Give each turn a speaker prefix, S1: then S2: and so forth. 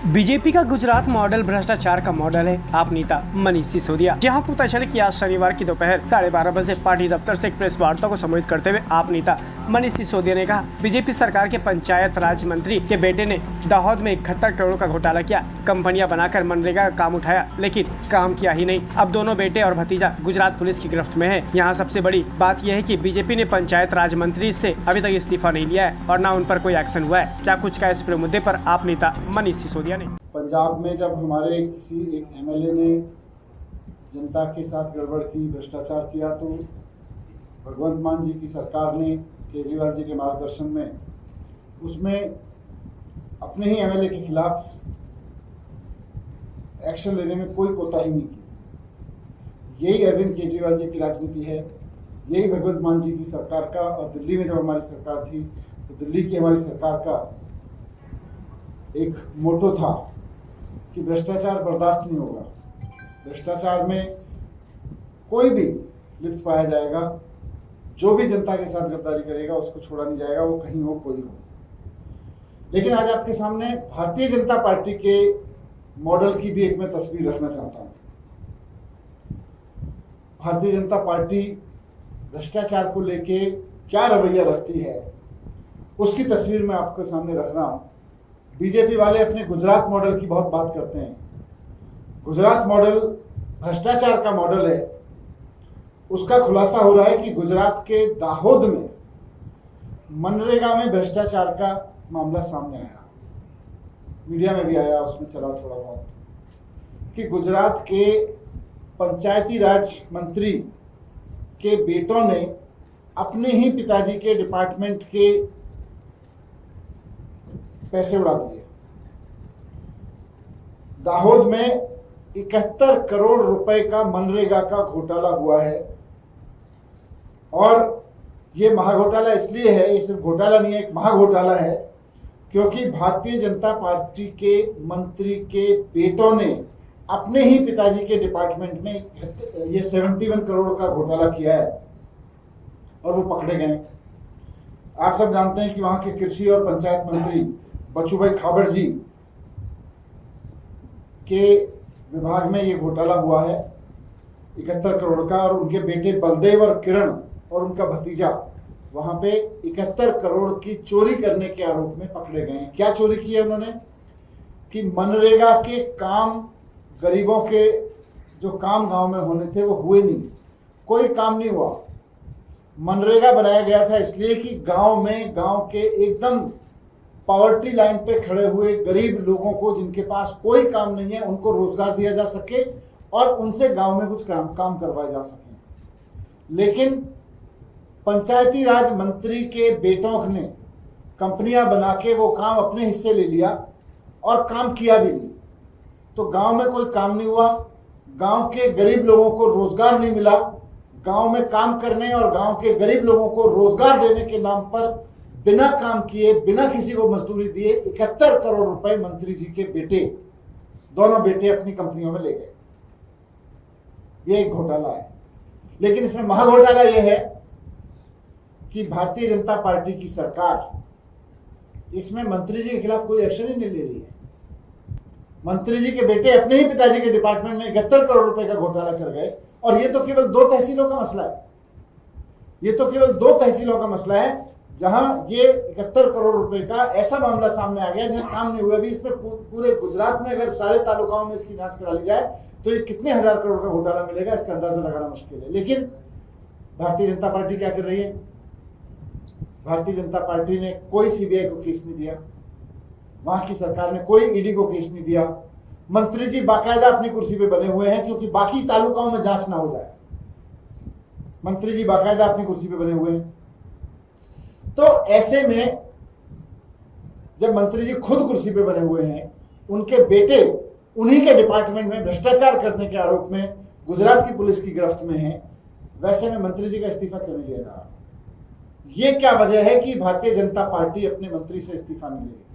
S1: BJP का Gujarat model भ्रष्टाचार का मॉडल है आप नेता मनीष सिसोदिया। जहां पता चले कि आज शनिवार की दोपहर 12:30 बजे पार्टी दफ्तर से एक प्रेस वार्ता को संबोधित करते हुए आप नेता मनीष सिसोदिया ने कहा, बीजेपी सरकार के पंचायत राज मंत्री के बेटे ने दाहोद में 71 करोड़ का घोटाला किया, कंपनियां बनाकर मनरेगा का काम उठाया लेकिन काम किया ही नहीं। अब दोनों बेटे और भतीजा गुजरात पुलिस की गिरफ्त में है। यहाँ सबसे बड़ी बात यह है कि बीजेपी ने पंचायत राज मंत्री से अभी तक इस्तीफा नहीं लिया है और न उन पर कोई एक्शन हुआ है। क्या कुछ का इस पूरे मुद्दे पर आप नेता मनीष सिसोदिया ने।
S2: पंजाब में जब हमारे किसी एक एमएलए ने जनता के साथ गड़बड़ की, भ्रष्टाचार किया, तो भगवंत मान जी की सरकार ने केजरीवाल जी के मार्गदर्शन में उसमें अपने ही एमएलए के खिलाफ एक्शन लेने में कोई कोताही नहीं की। यही अरविंद केजरीवाल जी की राजनीति है, यही भगवंत मान जी की सरकार का। और दिल्ली में जब हमारी सरकार थी तो दिल्ली की हमारी सरकार का एक मोटो था कि भ्रष्टाचार बर्दाश्त नहीं होगा, भ्रष्टाचार में कोई भी लिप्त पाया जाएगा, जो भी जनता के साथ गद्दारी करेगा उसको छोड़ा नहीं जाएगा, वो कहीं हो कोई हो। लेकिन आज आपके सामने भारतीय जनता पार्टी के मॉडल की भी एक मैं तस्वीर रखना चाहता हूँ। भारतीय जनता पार्टी भ्रष्टाचार को लेके क्या रवैया रखती है उसकी तस्वीर मैं आपके सामने रख रहा हूँ। बीजेपी वाले अपने गुजरात मॉडल की बहुत बात करते हैं। गुजरात मॉडल भ्रष्टाचार का मॉडल है। उसका खुलासा हो रहा है कि गुजरात के दाहोद में मनरेगा में भ्रष्टाचार का मामला सामने आया, मीडिया में भी आया, उसमें चला थोड़ा बहुत, कि गुजरात के पंचायती राज मंत्री के बेटों ने अपने ही पिताजी के डिपार्टमेंट के पैसे उड़ा दिए। दाहोद में 71 करोड़ रुपए का मनरेगा का घोटाला हुआ है। और ये महाघोटाला इसलिए है, ये सिर्फ घोटाला नहीं है, एक महाघोटाला है, क्योंकि भारतीय जनता पार्टी के मंत्री के बेटों ने अपने ही पिताजी के डिपार्टमेंट में ये 71 करोड़ का घोटाला किया है और वो पकड़े गए। आप सब जानते हैं कि वहां के कृषि और पंचायत मंत्री बचूभाई खाबड़ जी के विभाग में ये घोटाला हुआ है 71 करोड़ का, और उनके बेटे बलदेव और किरण और उनका भतीजा वहां पे 71 करोड़ की चोरी करने के आरोप में पकड़े गए हैं। क्या चोरी की है उन्होंने कि मनरेगा के काम, गरीबों के जो काम गांव में होने थे वो हुए नहीं, कोई काम नहीं हुआ। मनरेगा बनाया गया था इसलिए कि गांव में, गांव के एकदम पॉवर्टी लाइन पे खड़े हुए गरीब लोगों को, जिनके पास कोई काम नहीं है, उनको रोजगार दिया जा सके और उनसे गांव में कुछ काम करवाए जा सके। लेकिन पंचायती राज मंत्री के बेटों ने कंपनियां बना के वो काम अपने हिस्से ले लिया और काम किया भी नहीं। तो गांव में कोई काम नहीं हुआ, गांव के गरीब लोगों को रोजगार नहीं मिला। गांव में काम करने और गांव के गरीब लोगों को रोजगार देने के नाम पर बिना काम किए, बिना किसी को मजदूरी दिए 71 करोड़ रुपए मंत्री जी के बेटे, दोनों बेटे अपनी कंपनियों में ले गए। ये एक घोटाला है। लेकिन इसमें महाघोटाला यह है कि भारतीय जनता पार्टी की सरकार इसमें मंत्री जी के खिलाफ कोई एक्शन ही नहीं ले रही है। मंत्री जी के बेटे अपने ही पिताजी के डिपार्टमेंट में 71 करोड़ रुपए का घोटाला कर गए, और ये तो केवल 2 तहसीलों का मसला है। ये तो केवल 2 तहसीलों का मसला है जहां ये 71 करोड़ रुपए का ऐसा मामला सामने आ गया जहां काम नहीं हुआ। भी इसमें पूरे गुजरात में अगर सारे तालुकाओं में इसकी जांच करा ली जाए तो ये कितने हजार करोड़ का घोटाला मिलेगा, इसका अंदाजा लगाना मुश्किल है। लेकिन भारतीय जनता पार्टी क्या कर रही है? भारतीय जनता पार्टी ने कोई सीबीआई को केस नहीं दिया, वहां की सरकार ने कोई ईडी को केस नहीं दिया। मंत्री जी बाकायदा अपनी कुर्सी पे बने हुए हैं क्योंकि बाकी तालुकाओं में जांच ना हो जाए। मंत्री जी बाकायदा अपनी कुर्सी पे बने हुए हैं। तो ऐसे में जब मंत्री जी खुद कुर्सी पे बने हुए हैं, उनके बेटे उन्हीं के डिपार्टमेंट में भ्रष्टाचार करने के आरोप में गुजरात की पुलिस की गिरफ्त में है, वैसे में मंत्री जी का इस्तीफा क्यों नहीं लिया जा रहा? ये क्या वजह है कि भारतीय जनता पार्टी अपने मंत्री से इस्तीफा नहीं लेगी?